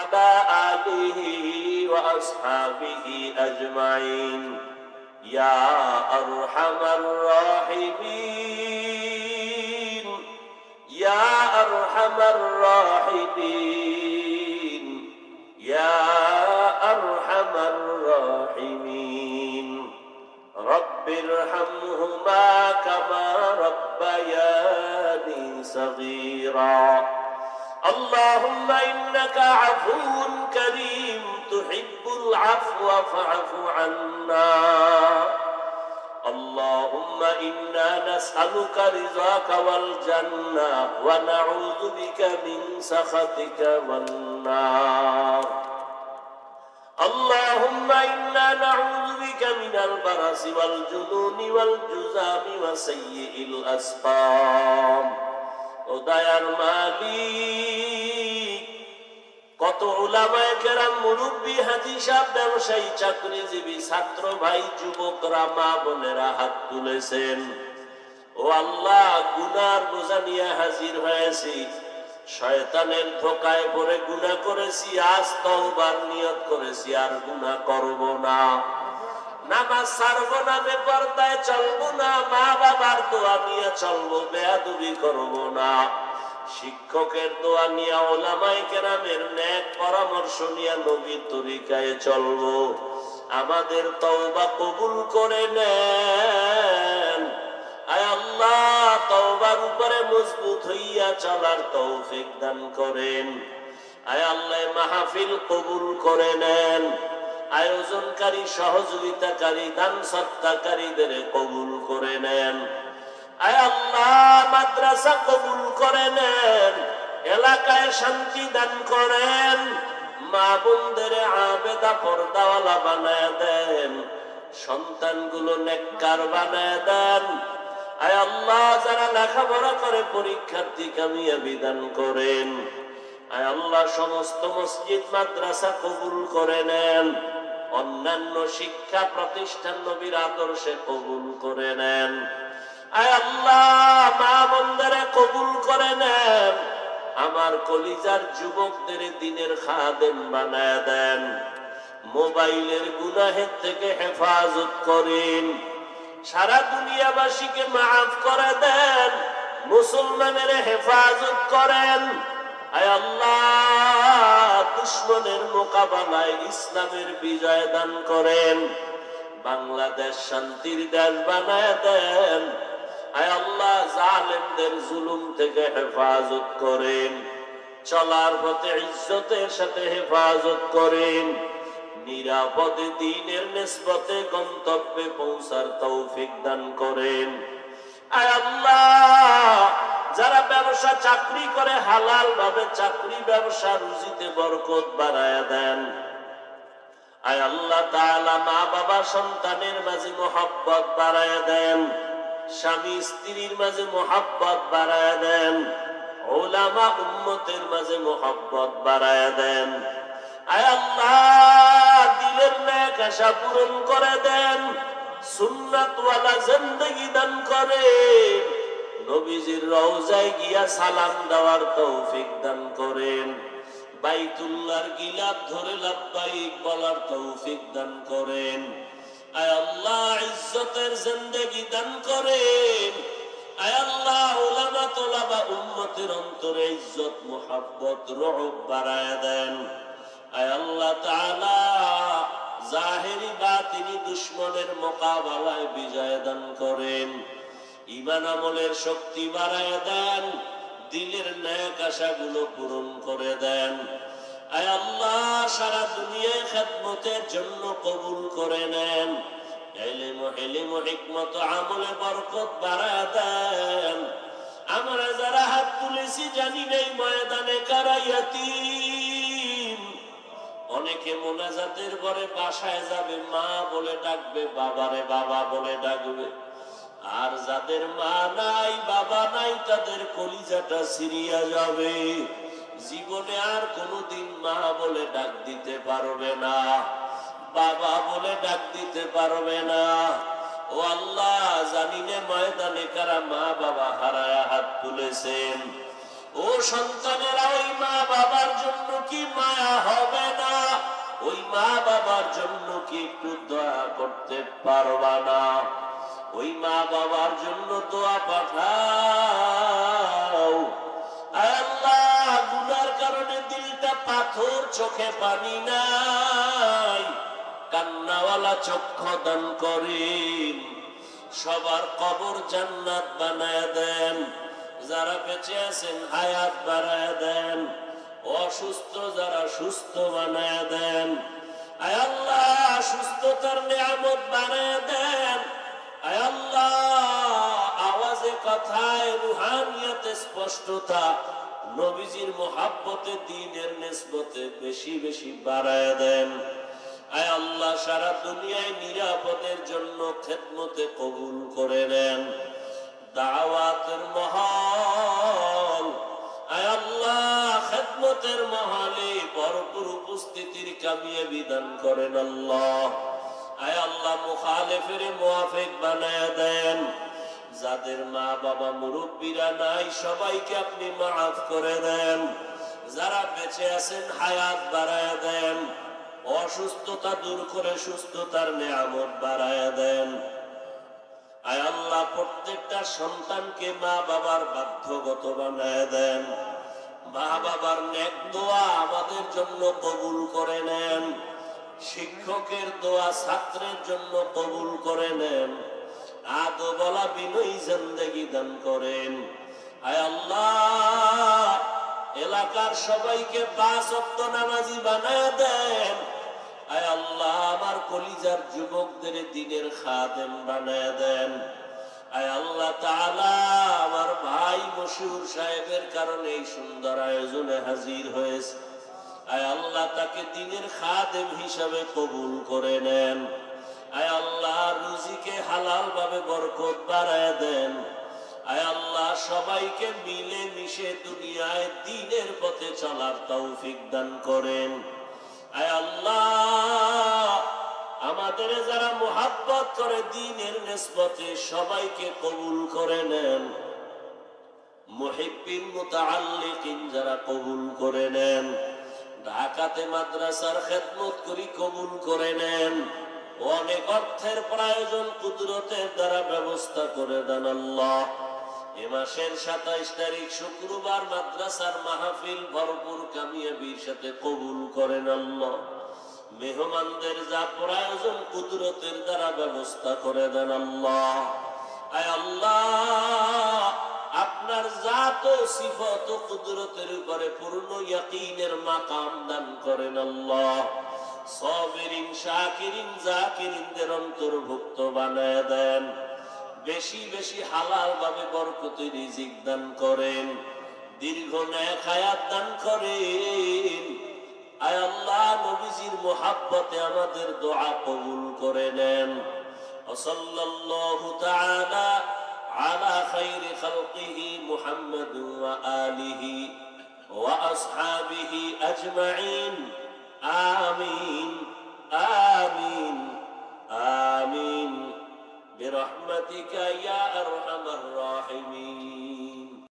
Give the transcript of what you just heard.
وعلى آله وأصحابه أجمعين يا أرحم الراحمين يا أرحم الراحمين يا أرحم الراحمين رب ارحمهما كما ربياني صغيرا اللهم إنك عفو كريم تحب العفو فاعف عنا اللهم إنا نسألك رضاك والجنة ونعوذ بك من سخطك والنار اللهم إنا نعوذ بك من البرص والجنون والجذام وسيء الأسقام ও দয়ার মালিক কত উলামায়ে কেরাম মুরব্বি হাজী সাহেব ব্যবসায়ী চাকরিজীবী ছাত্র ভাই যুবকরা মা বোনেরা হাত তুলেছেন ও আল্লাহ গুনার বোঝা নিয়ে হাজির হয়েছি শয়তানের ধোকায় পড়ে গুনাহ করেছি আজ তওবার নিয়ত করেছি আর গুনাহ করব না নামাজ ছাড়বো না বেপরদায় চলবো না মা বাবার দোয়া নিয়ে চলবো বেয়াদবি করবো না শিক্ষকের দোয়া নিয়ে উলামায়ে কেরামের নেক পরামর্শ নিয়ে নবীর তরিকায় চলবো আমাদের তওবা কবুল করে নেন আয় আল্লাহ তওবার উপরে মজবুত হইয়া চলার তৌফিক দান করেন আয় আল্লাহ মাহফিল কবুল করে নেন আয়োজনকারী সহযোগিতাকারী দান সত্তাকারীদের কবুল করে নেন আয় আল্লাহ মাদ্রাসা কবুল করে নেন এলাকায় শান্তি দান করেন মা বোনদের আবেদা পর্দাওয়ালা বানায় দেন সন্তানগুলো নেককার বানায় দেন আয় আল্লাহ যারা লেখাপড়া করে পরীক্ষার্থী কামিয়াবি দান করেন আয় আল্লাহ সমস্ত মসজিদ মাদ্রাসা কবুল করে নেন অন্যান্য শিক্ষা প্রতিষ্ঠান নবীর আদর্শে কবুল করে নেন আয় আল্লাহ মা বোনদের কবুল করে নেন আমার কলিজার যুবকদের দ্বীনের খাদেম বানায় দেন মোবাইলের গুনাহের থেকে হেফাজত করেন সারা দুনিয়াবাসীকে মাফ করে দেন মুসলমানের হেফাজত করেন আয় আল্লাহ দুশমনের মোকাবেলায় ইসলামের বিজয় দান করেন বাংলাদেশ শান্তির দেশ বানায় দেন আয় আল্লাহ জালেমদের জুলুম থেকে হেফাজত করেন চলার পথে ইজ্জতের সাথে হেফাজত করেন নিরাপদে দ্বীনের নিসবতে গন্তব্যে পৌঁছার তৌফিক দান করেন আয় আল্লাহ যারা ব্যবসা চাকরি করে হালাল ভাবে চাকরি ব্যবসা রুজিতে বরকত বাড়ায়া দেন আয় আল্লাহ তাআলা মা বাবা সন্তানের মাঝে মহব্বত বাড়ায়া দেন স্বামী স্ত্রীর মাঝে মহব্বত বাড়ায়া দেন উলামা উম্মতের মাঝে মহব্বত বাড়ায়া দেন আয় আল্লাহ দিলের নেক আশা পূরণ করে দেন সুন্নাত ওয়ালা জিন্দেগি দান করেন নবীজির রওজায় গিয়া সালাম দেওয়ার তৌফিক দান করেন বাইতুল্লাহর গিলাফ ধরে লাব্বাইক বলার তৌফিক দান করেন আয় আল্লাহ ইজ্জতের জিন্দেগি দান করেন আয় আল্লাহ উলামা তোলাবা উম্মতের অন্তরে ইজ্জত মুহাব্বত রহব বাড়ায়া দেন আয় আল্লাহ তাআলা জাহেরি বাতিনি দুশমনের মোকাবেলায় বিজয় দান করেন ঈমান আমলের শক্তি বাড়ায়া দেন দিলের নেক আশাগুলো পূরণ করে দেন আয় আল্লাহ সারা দুনিয়ায় খেদমতের জন্য কবুল করে নেন ইলম ও হিকমত আমলে বরকত বাড়ায়া দেন আমরা যারা হাত তুলেছি জানি নেই ময়দানে কারা ইয়াতীম অনেকে মোনাজাতের পরে বাসায় যাবে মা বলে ডাকবে বাবারে বাবা বলে ডাকবে আর যাদের মা নাই বাবা নাই তাদের কলিজাটা ছিঁড়িয়া যাবে জীবনে আর কোনোদিন মা বলে ডাক দিতে পারবে না বাবা বলে ডাক দিতে পারবে না ও আল্লাহ জানিনে ময়দানে কারা মা বাবা হারায়া হাত তুলেছেন ও সন্তানেরা, ওই মা বাবার জন্য কি মায়া হবে না? ওই মা বাবার জন্য কি একটু দয়া করতে পারবা না? ওই মা বাবার জন্য দোয়া পাঠাও। আয় আল্লাহ, গুনার কারণে দিলটা পাথর, চোখে পানি নাই, কান্নাওয়ালা চক্ষু দান করেন। সবার কবর জান্নাত বানায় দেন। যারা বেঁচে আছেন হায়াত বাড়ায় দেন। অসুস্থ যারা সুস্থ বানায় দেন। আয় আল্লাহ, সুস্থতার নিয়ামত বানায় দেন। আয় আল্লাহ, আওয়াজে কথায় রুহানিয়াতে স্পষ্টতা, নবীজির মোহাব্বতে দ্বীনের নিসবতে বেশি বেশি বাড়ায় দেন। আয় আল্লাহ, সারা দুনিয়ায় নিরাপদের জন্য খেদমতে কবুল করে নেন। দাওয়াতের মহল, আয় আল্লাহ, খেদমতের মহলে ভরপুর উপস্থিতির কামিয়াবি দান করেন আল্লাহ। আয় আল্লাহ, মুখালেফের মুওয়াফিক বানায়া দেন। যাদের মা বাবা মুরব্বীরা নাই, সবাইকে আপনি মাফ করে দেন। যারা বেঁচে আছেন হায়াত বাড়ায়া দেন। অসুস্থতা দূর করে সুস্থতার নিয়ামত বাড়ায়া দেন। আয় আল্লাহ, প্রত্যেকটা সন্তানকে মা বাবার বাধ্যগত বানায় দেন। মা বাবার নেক দোয়া আমাদের জন্য কবুল করে নেন। শিক্ষকের দোয়া ছাত্রের জন্য কবুল করে নেন। আদো বলা বিনয়ী জিন্দেগি দান করেন। আয় আল্লাহ, এলাকার সবাইকে 5 ওয়াক্ত নামাজি বানায় দেন। আয় আল্লাহ, আমার কলিজার যুবকদের দ্বীনের খাদেম বানায় দেন। আয় আল্লাহ তাআলা, আমার ভাই মশহুর সাহেবের কারণে এই সুন্দর আয়োজনে হাজির হয়েছে। আয় আল্লাহ, তাকে দ্বীনের খাদেম হিসাবে কবুল করে নেন। আয় আল্লাহ, রুজিকে হালাল ভাবে বরকত বাড়ায় দেন। আয় আল্লাহ, সবাইকে মিলে মিশে দুনিয়ায় দ্বীনের পথে চলার তৌফিক দান করেন। আয় আল্লাহ, আমাদের যারা মুহাব্বত করে দ্বীনের নিসবতে সবাইকে কবুল করে নেন। মুহিব্বিন মুতাআল্লিকিন যারা কবুল করে নেন। ঢাকাতে মাদ্রাসার খেদমত করি কবুল করে নেন। অনেক অর্থের প্রয়োজন কুদরতের দ্বারা ব্যবস্থা করে দেন আল্লাহ। এ মাসের 27 তারিখ শুক্রবার মাদ্রাসার মাহফিল ভরপুর কামিয়াবির সাথে কবুল করেন আল্লাহ। মেহমানদের যা প্রয়োজন কুদরতের দ্বারা ব্যবস্থা করে দেন আল্লাহ। আয় আল্লাহ, আপনার জাত ও সিফত ও কুদরতের উপরে পূর্ণ ইয়াকিনের মাকাম দান করেন আল্লাহ। সাবিরিন, শাকিরিন, জাকিরিনদের অন্তর্ভুক্ত বানায় দেন। বেশি বেশি হালাল ভাবে বরকতি রিজিক দান করেন। দীর্ঘ নেক হায়াত দান করেন। আয় আল্লাহ, নবীজির মুহাব্বতে আমাদের দোয়া কবুল করে নেন। সাল্লাল্লাহু তাআলা আলা খায়রি খালকিহি মুহাম্মাদ ওয়া আলিহি ওয়া আসহাবিহি আজমাইন। আমিন আমিন আমিন বিরহমাতিকা ইয়া আরহামার রাহিমিন।